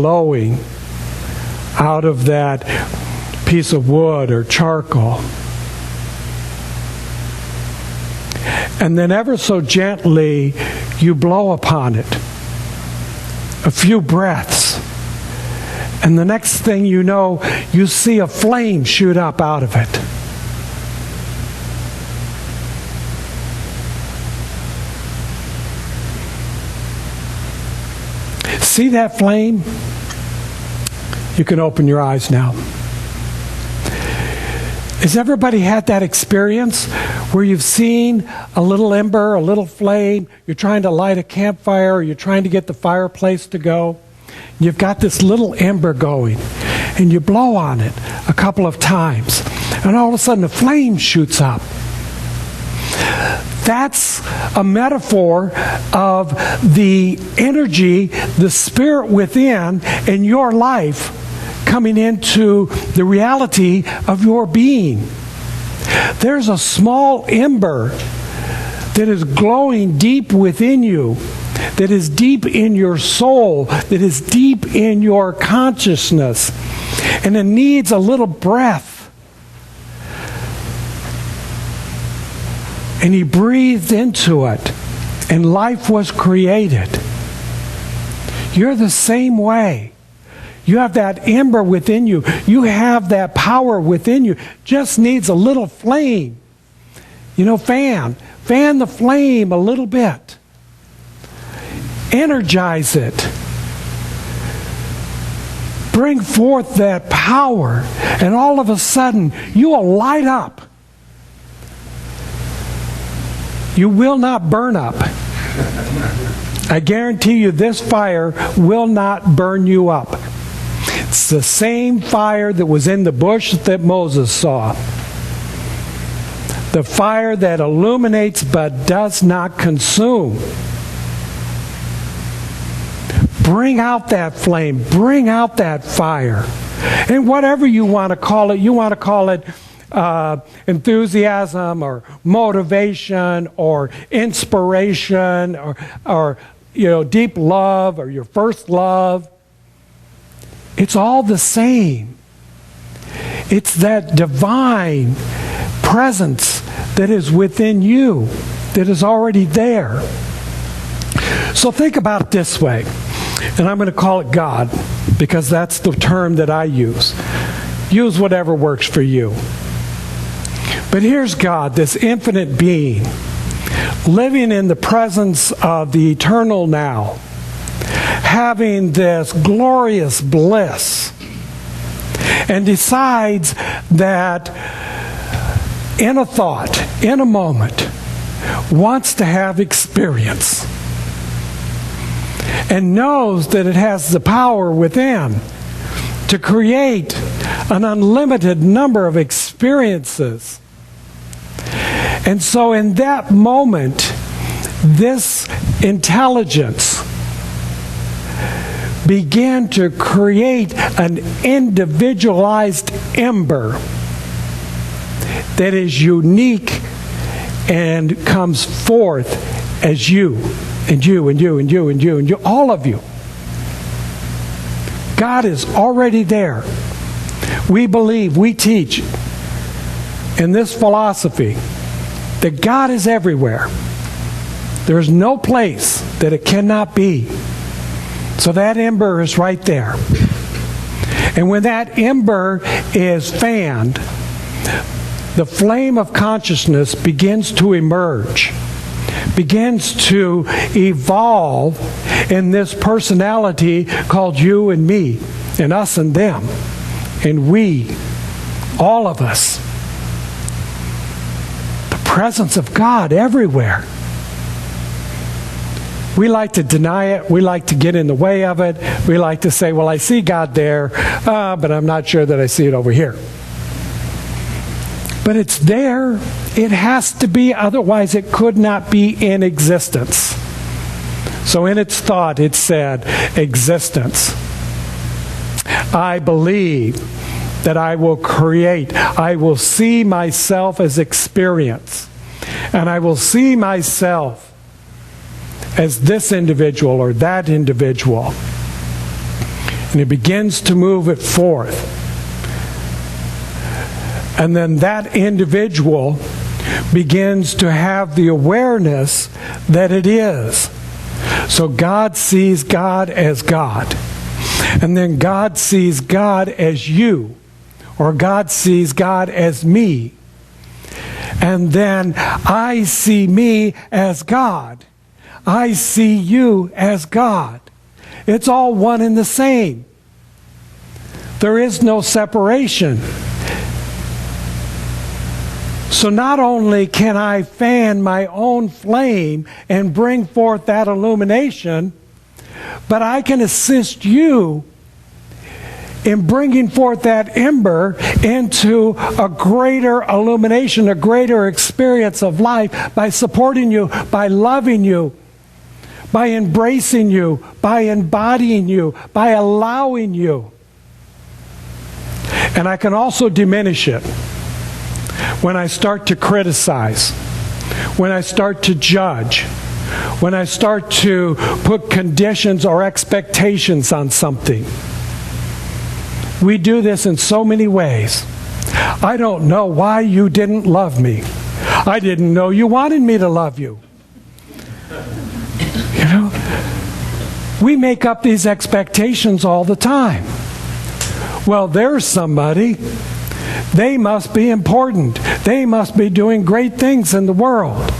glowing out of that piece of wood or charcoal. And then ever so gently, you blow upon it. A few breaths. And the next thing you know, you see a flame shoot up out of it. See that flame? You can open your eyes now. Has everybody had that experience where you've seen a little ember, a little flame, you're trying to light a campfire, or you're trying to get the fireplace to go? You've got this little ember going, and you blow on it a couple of times, and all of a sudden a flame shoots up. That's a metaphor of the energy, the spirit within, in your life coming into the reality of your being. There's a small ember that is glowing deep within you, that is deep in your soul, that is deep in your consciousness, and it needs a little breath. And He breathed into it, and life was created. You're the same way. You have that ember within you. You have that power within you. Just needs a little flame. You know, fan the flame a little bit. Energize it. Bring forth that power, and all of a sudden, you will light up. You will not burn up. I guarantee you this fire will not burn you up. It's the same fire that was in the bush that Moses saw. The fire that illuminates but does not consume. Bring out that flame. Bring out that fire. And whatever you want to call it, enthusiasm or motivation or inspiration or deep love or your first love. It's all the same. It's that divine presence that is within you, that is already there. So think about it this way, and I'm going to call it God, because that's the term that I use. Use whatever works for you. But here's God, this infinite being, living in the presence of the eternal now, having this glorious bliss, and decides that in a thought, in a moment, wants to have experience, and knows that it has the power within to create an unlimited number of experiences. And so in that moment, this intelligence began to create an individualized ember that is unique and comes forth as you, and you, and you, and you, and you, and you, all of you. God is already there. We believe, we teach in this philosophy that God is everywhere. There is no place that it cannot be. So that ember is right there. And when that ember is fanned, the flame of consciousness begins to emerge, begins to evolve in this personality called you and me, and us and them, and we, all of us. The presence of God everywhere. We like to deny it. We like to get in the way of it. We like to say, well, I see God there, but I'm not sure that I see it over here. But it's there. It has to be, otherwise it could not be in existence. So in its thought, it said, existence. I believe that I will create. I will see myself as experience. And I will see myself as this individual or that individual. And he begins to move it forth. And then that individual begins to have the awareness that it is. So God sees God as God. And then God sees God as you. Or God sees God as me. And then I see me as God. I see you as God. It's all one and the same. There is no separation. So not only can I fan my own flame and bring forth that illumination, but I can assist you in bringing forth that ember into a greater illumination, a greater experience of life by supporting you, by loving you, by embracing you, by embodying you, by allowing you. And I can also diminish it when I start to criticize, when I start to judge, when I start to put conditions or expectations on something. We do this in so many ways. I don't know why you didn't love me. I didn't know you wanted me to love you. You know, we make up these expectations all the time. Well, there's somebody. They must be important. They must be doing great things in the world.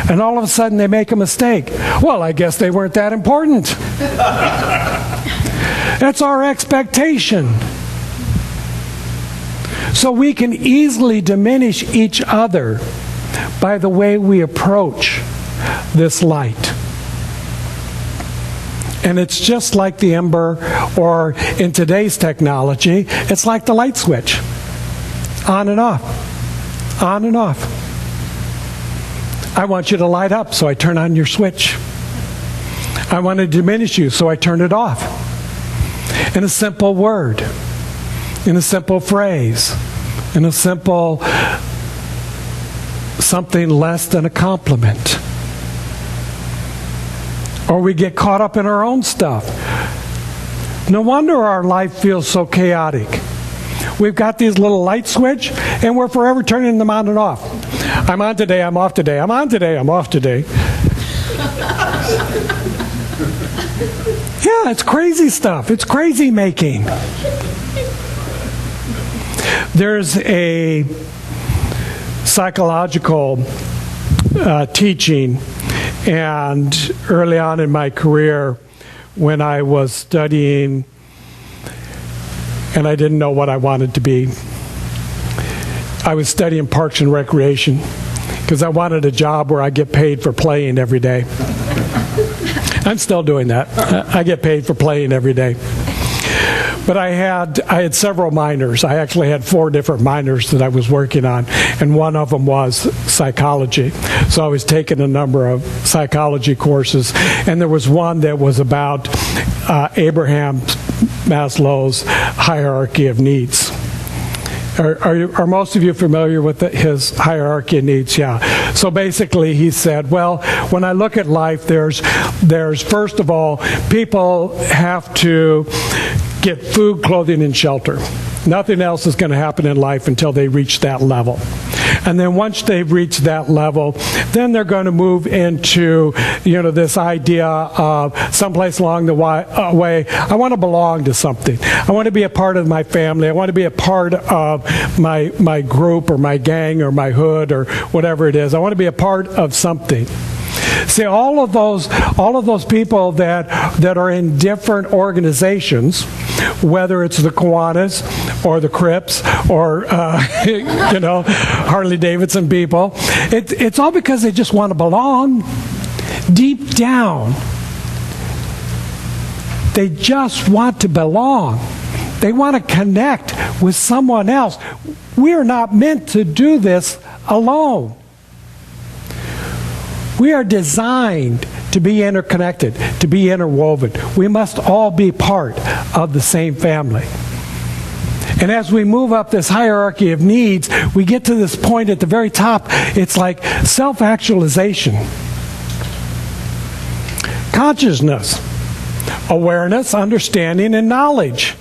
And all of a sudden they make a mistake. Well, I guess they weren't that important. That's our expectation. So we can easily diminish each other by the way we approach this light. And it's just like the ember, or in today's technology, it's like the light switch. On and off. On and off. I want you to light up, so I turn on your switch. I want to diminish you, so I turn it off. In a simple word. In a simple phrase. In a simple something less than a compliment. Or we get caught up in our own stuff. No wonder our life feels so chaotic. We've got these little light switch, and we're forever turning them on and off. I'm on today, I'm off today. I'm on today, I'm off today. Yeah, it's crazy stuff. It's crazy making. There's a psychological teaching, and early on in my career, when I was studying and I didn't know what I wanted to be, I was studying Parks and Recreation because I wanted a job where I get paid for playing every day. I'm still doing that. I get paid for playing every day. But I had several minors. I actually had 4 different minors that I was working on, and one of them was psychology. So I was taking a number of psychology courses, and there was one that was about Abraham Maslow's hierarchy of needs. Are most of you familiar with his hierarchy of needs? Yeah. So basically he said, well, when I look at life, there's first of all, people have to get food, clothing, and shelter. Nothing else is going to happen in life until they reach that level. And then once they've reached that level, then they're going to move into, this idea of someplace along the way, I want to belong to something. I want to be a part of my family. I want to be a part of my group or my gang or my hood or whatever it is. I want to be a part of something. See, all of those people that are in different organizations, whether it's the Kiwanis or the Crips or Harley Davidson people, it's all because they just want to belong. Deep down, they just want to belong. They want to connect with someone else. We are not meant to do this alone. We are designed to be interconnected, to be interwoven. We must all be part of the same family. And as we move up this hierarchy of needs, we get to this point at the very top. It's like self-actualization. Consciousness. Awareness, understanding, and knowledge.